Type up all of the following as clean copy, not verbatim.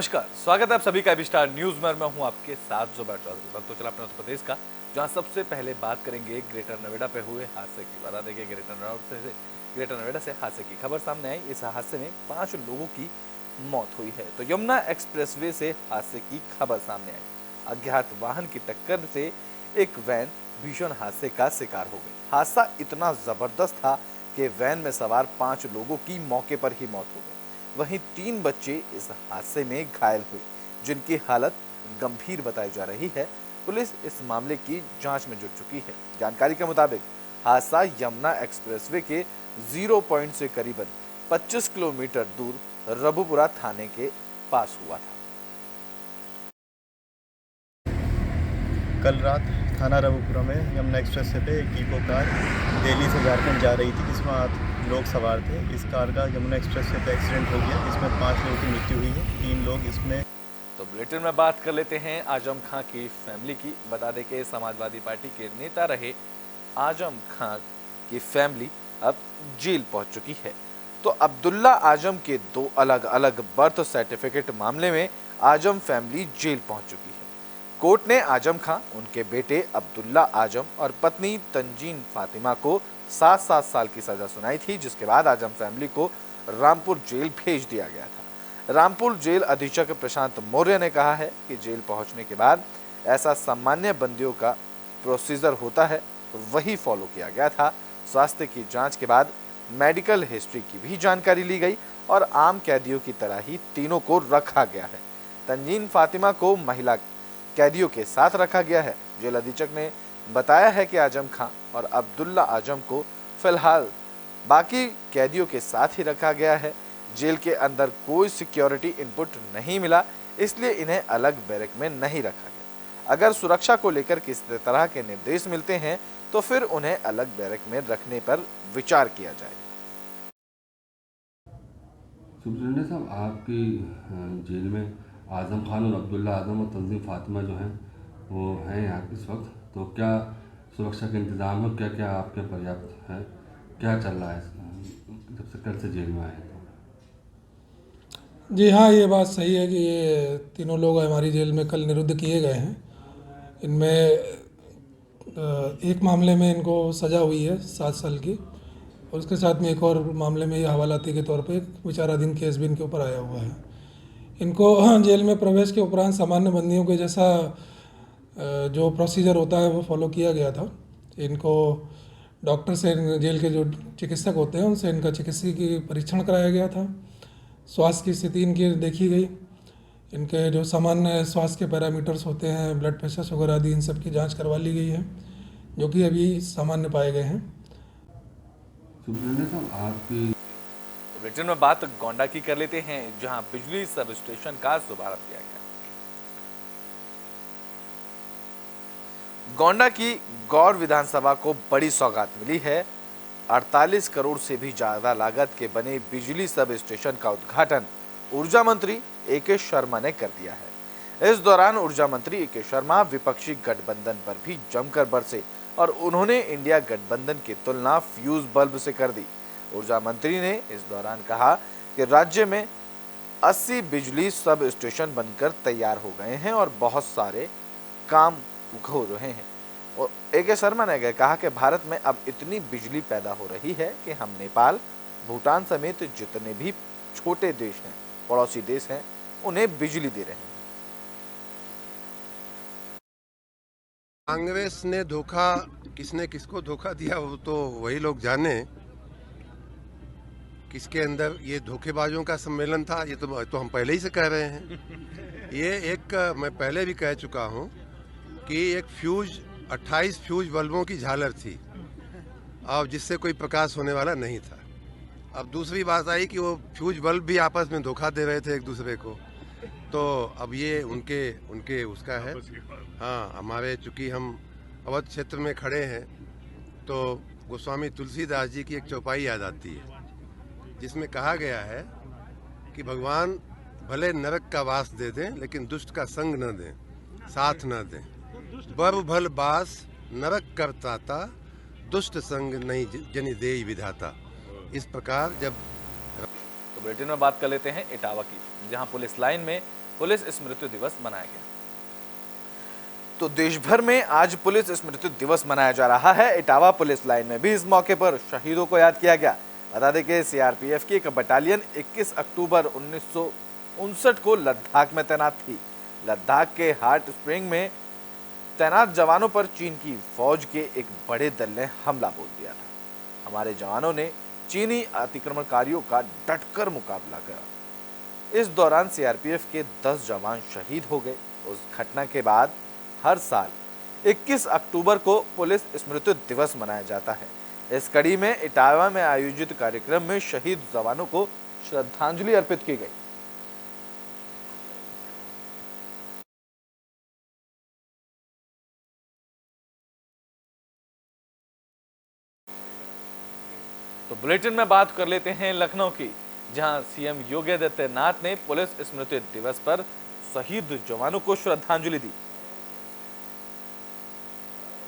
नमस्कार, स्वागत है आप सभी का स्टार न्यूज में। मैं हूं आपके साथ जुबैर चौधरी। वक्त तो चला अपने उत्तर प्रदेश का, जहां सबसे पहले बात करेंगे ग्रेटर नोएडा पे हुए हादसे की। बता दें कि ग्रेटर नोएडा से हादसे की खबर सामने आई। इस हादसे में 5 लोगों की मौत हुई है। तो यमुना एक्सप्रेसवे से हादसे की खबर सामने आई। अज्ञात वाहन की टक्कर से एक वैन भीषण हादसे का शिकार हो गई। हादसा इतना जबरदस्त था कि वैन में सवार 5 लोगों की मौके पर ही मौत हो गई। वहीं 3 बच्चे इस हादसे में घायल हुए, जिनकी हालत गंभीर बताई जा रही है। पुलिस इस मामले की जांच में जुट चुकी है। जानकारी के मुताबिक हादसा यमुना एक्सप्रेसवे के 0 पॉइंट से करीबन 25 किलोमीटर दूर रबुपुरा थाने के पास हुआ था। कल रात थाना रबुपुरा में यमुना एक्सप्रेस पे एक इको कार दिल्ली से झारखंड जा रही थी, जिसमें 8 लोग सवार थे। इस कार का यमुना एक्सप्रेस पे एक्सीडेंट हो गया, जिसमें 5 लोगों की मृत्यु हुई है, 3 लोग इसमें। तो बुलेटिन में बात कर लेते हैं आजम खां की फैमिली की। बता दें कि समाजवादी पार्टी के नेता रहे आजम खां की फैमिली अब जेल पहुंच चुकी है। तो अब्दुल्ला आजम के 2 अलग अलग बर्थ सर्टिफिकेट मामले में आजम फैमिली जेल पहुंच चुकी है। कोर्ट ने आजम खां, उनके बेटे अब्दुल्ला आजम और पत्नी तंजीन फातिमा को 7-7 साल की सजा सुनाई थी, जिसके बाद आजम फैमिली को रामपुर जेल भेज दिया गया था। रामपुर जेल अधीक्षक प्रशांत मौर्य ने कहा है कि जेल पहुंचने के बाद ऐसा सामान्य बंदियों का प्रोसीजर होता है, वही फॉलो किया गया था। स्वास्थ्य की जांच के बाद मेडिकल हिस्ट्री की भी जानकारी ली गई और आम कैदियों की तरह ही तीनों को रखा गया है। तंजीन फातिमा को महिला कैदियों के साथ रखा गया है। जेल अधीक्षक ने बताया है कि आजम खां और अब्दुल्ला आजम को फिलहाल बाकी कैदियों के साथ ही रखा गया है। जेल के अंदर कोई सिक्योरिटी इनपुट नहीं मिला, इसलिए इन्हें अलग बैरक में नहीं रखा गया। अगर सुरक्षा को लेकर किसी तरह के निर्देश मिलते हैं तो फिर उन्हें अलग बैरक में रखने पर विचार किया जाएगा। सुप्रिटेंडेंट साहब, आपकी जेल में आजम खान और अब्दुल्ला आजम और तंजीम फातिमा जो हैं वो हैं यहाँ इस वक्त, तो क्या सुरक्षा के इंतजाम हो, क्या क्या आपके पर्याप्त है, क्या चल रहा है जब से कल से जेल में आए हैं? जी हाँ, ये बात सही है कि ये तीनों लोग हमारी जेल में कल निरुद्ध किए गए हैं। इनमें एक मामले में इनको सज़ा हुई है 7 साल की, और उसके साथ में एक और मामले में ये हवालाती के तौर पे एक विचाराधीन केस भी इनके ऊपर आया हुआ है। इनको जेल में प्रवेश के उपरांत सामान्य बंदियों के जैसा जो प्रोसीजर होता है वो फॉलो किया गया था। इनको डॉक्टर से, जेल के जो चिकित्सक होते हैं उनसे इनका चिकित्सकीय परीक्षण कराया गया था। स्वास्थ्य की स्थिति इनकी देखी गई। इनके जो सामान्य स्वास्थ्य के पैरामीटर्स होते हैं, ब्लड प्रेशर वगैरह आदि, इन सब की जांच करवा ली गई है, जो कि अभी सामान्य पाए गए हैं। सुप्रिटेंडेंट साहब, आपकी बुलेटिन में बात गोंडा की कर लेते हैं, जहां बिजली सब स्टेशन का शुभारंभ किया गया। गोंडा की गौर विधानसभा को बड़ी सौगात मिली है। 48 करोड़ से भी ज्यादा लागत के बने बिजली सब स्टेशन का उद्घाटन ऊर्जा मंत्री ए.के. शर्मा ने कर दिया है। इस दौरान ऊर्जा मंत्री ए.के. शर्मा विपक्षी गठबंधन पर भी जमकर बरसे और उन्होंने इंडिया गठबंधन की तुलना फ्यूज बल्ब से कर दी। ऊर्जा मंत्री ने इस दौरान कहा कि राज्य में 80 बिजली सब स्टेशन बनकर तैयार हो गए हैं और बहुत सारे काम हो रहे हैं। और ए.के. शर्मा ने कहा कि भारत में अब इतनी बिजली पैदा हो रही है कि हम नेपाल, भूटान समेत जितने भी छोटे देश हैं, पड़ोसी देश हैं, उन्हें बिजली दे रहे हैं। कांग्रेस ने धोखा, किसने किसको धोखा दिया वो तो वही लोग जाने। किसके अंदर ये धोखेबाजों का सम्मेलन था, ये तो हम पहले ही से कह रहे हैं। ये एक, मैं पहले भी कह चुका हूँ कि एक 28 फ्यूज बल्बों की झालर थी और जिससे कोई प्रकाश होने वाला नहीं था। अब दूसरी बात आई कि वो फ्यूज बल्ब भी आपस में धोखा दे रहे थे एक दूसरे को, तो अब ये उनके उसका है। हाँ, हमारे चूँकि हम अवध क्षेत्र में खड़े हैं तो गोस्वामी तुलसीदास जी की एक चौपाई याद आती है, जिसमें कहा गया है कि भगवान भले नरक का वास दे दें लेकिन दुष्ट का संग न दें, साथ न दें। बर भल बास नरक करताता, दुष्ट संग नहीं जनि देई विधाता। इस प्रकार जब तो बुलेटिन में बात कर लेते हैं इटावा की, जहां पुलिस लाइन में पुलिस स्मृति दिवस मनाया गया। तो देश भर में आज पुलिस स्मृति दिवस मनाया जा रहा है। इटावा पुलिस लाइन में भी इस मौके पर शहीदों को याद किया गया। बता दें कि सीआरपीएफ की एक बटालियन 21 अक्टूबर 1959 को लद्दाख में तैनात थी। लद्दाख के हॉट स्प्रिंग में तैनात जवानों पर चीन की फौज के एक बड़े दल ने हमला बोल दिया था। हमारे जवानों ने चीनी अतिक्रमणकारियों का डटकर मुकाबला करा। इस दौरान सीआरपीएफ के 10 जवान शहीद हो गए। उस घटना के बाद हर साल 21 अक्टूबर को पुलिस स्मृति दिवस मनाया जाता है। इस कड़ी में इटावा में आयोजित कार्यक्रम में शहीद जवानों को श्रद्धांजलि अर्पित की गई। तो बुलेटिन में बात कर लेते हैं लखनऊ की, जहां सीएम योगी आदित्यनाथ ने पुलिस स्मृति दिवस पर शहीद जवानों को श्रद्धांजलि दी।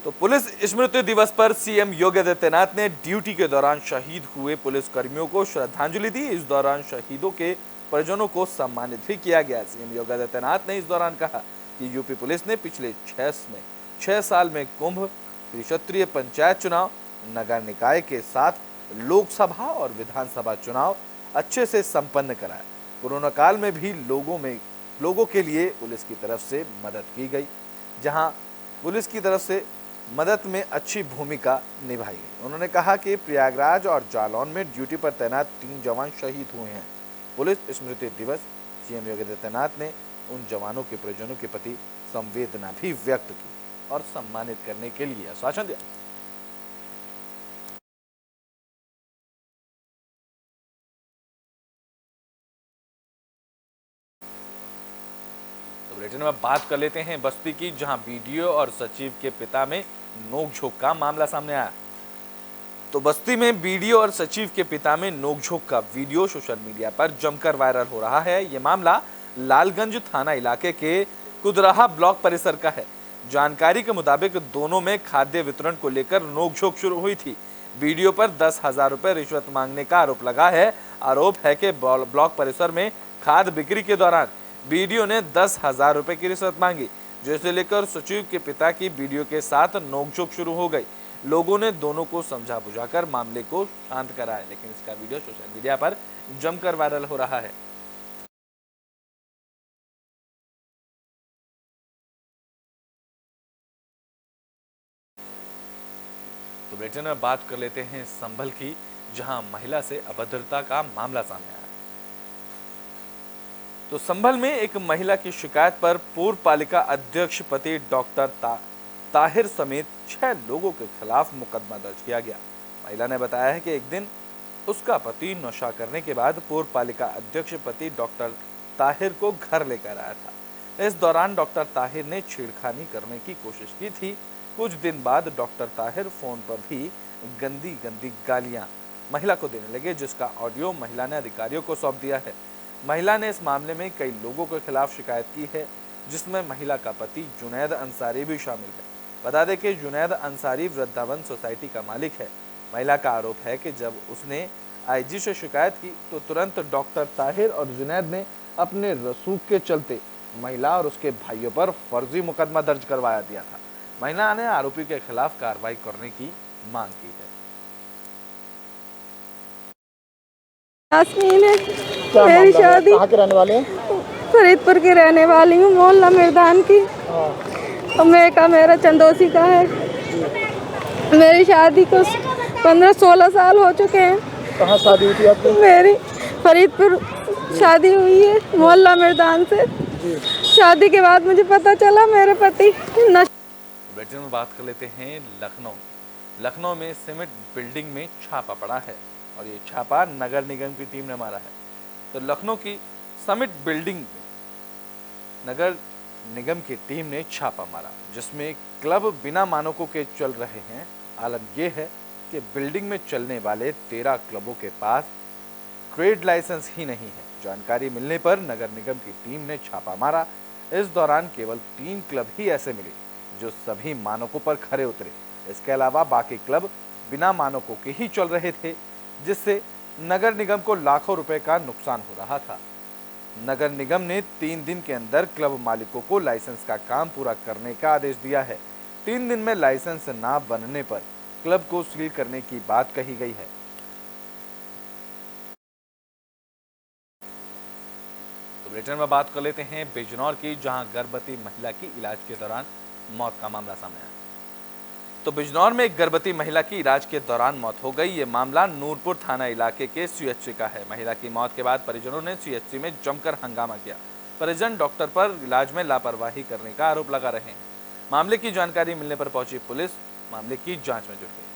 तो पुलिस स्मृति दिवस पर सीएम योगी आदित्यनाथ ने ड्यूटी के दौरान शहीद हुए पुलिस कर्मियों को श्रद्धांजलि दी। इस दौरान शहीदों के परिजनों को सम्मानित भी किया गया। सीएम योगी आदित्यनाथ ने इस दौरान कहा कि यूपी पुलिस ने पिछले 6 साल में कुंभ, त्रिक्षत्रीय पंचायत चुनाव, नगर निकाय के साथ लोकसभा और विधानसभा चुनाव अच्छे से संपन्न कराए। कोरोना काल में भी लोगों के लिए पुलिस की तरफ से मदद की गई, जहां पुलिस की तरफ से मदद में अच्छी भूमिका निभाई गई। उन्होंने कहा कि प्रयागराज और जालौन में ड्यूटी पर तैनात 3 जवान शहीद हुए हैं। पुलिस स्मृति दिवस सीएम योगी आदित्यनाथ ने उन जवानों के परिजनों के प्रति संवेदना भी व्यक्त की और सम्मानित करने के लिए आश्वासन दिया। बुलेटिन में बात कर लेते हैं बस्ती की, जहां बीडीओ और सचिव के पिता में नोकझोंक का मामला सामने आया। तो बस्ती में बीडीओ और सचिव के पिता में नोकझोंक का वीडियो सोशल मीडिया पर जमकर वायरल हो रहा है। यह मामला लालगंज थाना इलाके के कुदराहा ब्लॉक परिसर का है। जानकारी के मुताबिक दोनों में खाद्य वितरण को लेकर नोकझोंक शुरू हुई थी। बीडीओ पर 10,000 रुपए रिश्वत मांगने का आरोप लगा है। आरोप है कि ब्लॉक परिसर में खाद बिक्री के दौरान बीडीओ ने 10,000 रुपए की रिश्वत मांगी, जिसे लेकर सचिव के पिता की बीडीओ के साथ नोकझोंक शुरू हो गई। लोगों ने दोनों को समझा बुझाकर मामले को शांत कराया, लेकिन इसका वीडियो सोशल मीडिया पर जमकर वायरल हो रहा है। तो बुलेटिन में बात कर लेते हैं संभल की, जहां महिला से अभद्रता का मामला सामने आया। तो संभल में एक महिला की शिकायत पर पूर्व पालिका अध्यक्ष पति डॉक्टर ताहिर समेत 6 लोगों के खिलाफ मुकदमा दर्ज किया गया। महिला ने बताया है कि एक दिन उसका पति नशा करने के बाद पूर्व पालिका अध्यक्ष पति डॉक्टर ताहिर को घर लेकर आया था। इस दौरान डॉक्टर ताहिर ने छेड़खानी करने की कोशिश की थी। कुछ दिन बाद डॉक्टर ताहिर फोन पर भी गंदी गालियां महिला को देने लगे, जिसका ऑडियो महिला ने अधिकारियों को सौंप दिया है। महिला ने इस मामले में कई लोगों के खिलाफ शिकायत की है, जिसमें महिला का पति जुनैद अंसारी भी शामिल है। बता दें कि जुनैद अंसारी वृद्धावन सोसाइटी का मालिक है। महिला का आरोप है कि जब उसने आईजी से शिकायत की तो तुरंत डॉक्टर ताहिर और जुनैद ने अपने रसूख के चलते महिला और उसके भाइयों पर फर्जी मुकदमा दर्ज करवाया दिया था। महिला ने आरोपी के खिलाफ कार्रवाई करने की मांग की है। यास्मीन है, मेरी शादी कहाँ के रहने वाले हैं? फरीदपुर की रहने वाली हूँ, मोहल्ला मिर्दान की। और मेरा चंदोसी का है। मेरी शादी को 15-16 साल हो चुके हैं। कहाँ शादी हुई थी आपकी? मेरी फरीदपुर शादी हुई है, मोहल्ला मिर्दान से। शादी के बाद मुझे पता चला मेरे पति बुलेटिन में बात कर लेते हैं लखनऊ में सीमेंट बिल्डिंग में छापा पड़ा है और ये छापा नगर निगम की टीम ने मारा है। तो लखनऊ की समिट बिल्डिंग में नगर निगम की टीम ने छापा मारा, जिसमें क्लब बिना मानकों के चल रहे हैं। आलम यह है कि बिल्डिंग में चलने वाले 13 क्लबों के पास ट्रेड लाइसेंस ही नहीं है। जानकारी मिलने पर नगर निगम की टीम ने छापा मारा। इस दौरान केवल 3 क्लब ही ऐसे मिले जो सभी मानकों पर खरे उतरे। इसके अलावा बाकी क्लब बिना मानकों के ही चल रहे थे, जिससे नगर निगम को लाखों रुपए का नुकसान हो रहा था। नगर निगम ने 3 दिन के अंदर क्लब मालिकों को लाइसेंस का काम पूरा करने का आदेश दिया है। 3 दिन में लाइसेंस ना बनने पर क्लब को सील करने की बात कही गई है। तो बुलेटिन में बात कर लेते हैं बिजनौर की, जहां गर्भवती महिला की इलाज के दौरान मौत का मामला सामने आया। तो बिजनौर में एक गर्भवती महिला की इलाज के दौरान मौत हो गई। ये मामला नूरपुर थाना इलाके के सीएचसी का है। महिला की मौत के बाद परिजनों ने सीएचसी में जमकर हंगामा किया। परिजन डॉक्टर पर इलाज में लापरवाही करने का आरोप लगा रहे हैं। मामले की जानकारी मिलने पर पहुंची पुलिस मामले की जांच में जुट गई।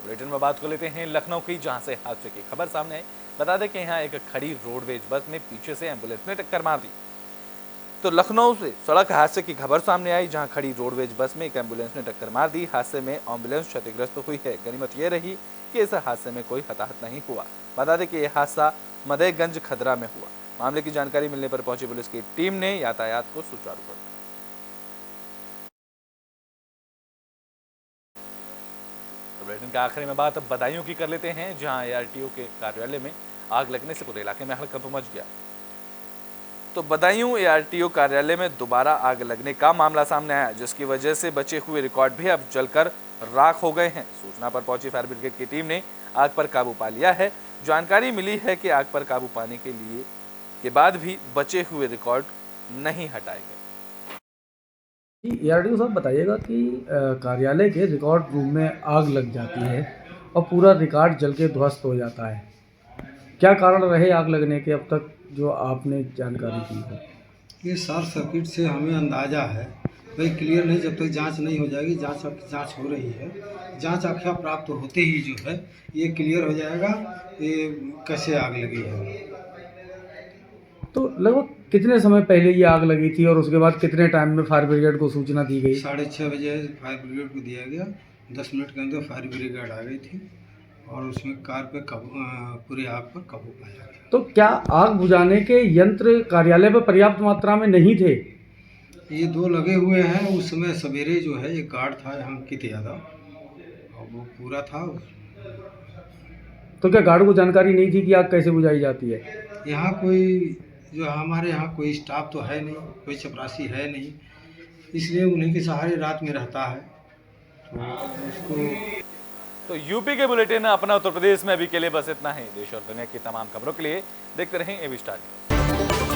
बुलेटिन में बात कर लेते हैं लखनऊ की, जहां से हादसे की खबर सामने आई। बता दें कि यहां एक खड़ी रोडवेज बस में पीछे से एम्बुलेंस ने टक्कर मार दी। तो लखनऊ से सड़क हादसे की खबर सामने आई, जहां खड़ी रोडवेज बस में एक एम्बुलेंस ने टक्कर मार दी। हादसे में एम्बुलेंस क्षतिग्रस्त हुई है। गनीमत यह रही कि इस हादसे में कोई हताहत नहीं हुआ। बता दें कि यह हादसा मदेगंज खदरा में हुआ। मामले की जानकारी मिलने पर पहुंची पुलिस की टीम ने यातायात को सुचारू कर दिया। तो बुलेटिन के आखिरी में बात बदायूं की कर लेते हैं, जहां ARTO के कार्यालय में आग लगने से पूरे इलाके में हड़कंप मच गया। तो बदायूं ARTO कार्यालय में दोबारा आग लगने का मामला सामने आया, जिसकी वजह से बचे हुए रिकॉर्ड भी अब जलकर राख हो गए हैं। सूचना पर पहुंची फायर ब्रिगेड की टीम ने आग पर काबू पा लिया है। जानकारी मिली है कि आग पर काबू पाने के बाद भी बचे हुए रिकॉर्ड नहीं हटाए गए। ARTO साहब बताइएगा कि कार्यालय के रिकॉर्ड रूम में आग लग जाती है और पूरा रिकॉर्ड जल के ध्वस्त हो जाता है। क्या कारण रहे आग लगने के, अब तक जो आपने जानकारी दी है? ये शॉर्ट सर्किट से हमें अंदाज़ा है, भाई क्लियर नहीं, जब तक जांच नहीं हो जाएगी। जांच हो रही है। जांच आख्या प्राप्त होते ही जो है ये क्लियर हो जाएगा ये कैसे आग लगी है। तो लगभग कितने समय पहले ये आग लगी थी और उसके बाद कितने टाइम में फायर ब्रिगेड को सूचना दी गई? 6:30 बजे फायर ब्रिगेड को दिया गया। 10 मिनट के अंदर फायर ब्रिगेड आ गई थी और उसमें कार पे पूरी आग पर काबू पाया गया। तो क्या आग बुझाने के यंत्र कार्यालय पर पर्याप्त मात्रा में नहीं थे? ये 2 लगे हुए हैं। उस समय सवेरे जो है एक गार्ड था यहाँ अंकित यादव और वो पूरा था। तो क्या गार्ड को जानकारी नहीं थी कि आग कैसे बुझाई जाती है? यहाँ कोई जो हमारे यहाँ कोई स्टाफ तो है नहीं, कोई चपरासी है नहीं, इसलिए उन्हीं के सहारे रात में रहता है। तो उसको तो यूपी के बुलेटिन अपना उत्तर प्रदेश में अभी के लिए बस इतना ही। देश और दुनिया की तमाम खबरों के लिए देखते रहें AB स्टार न्यूज़।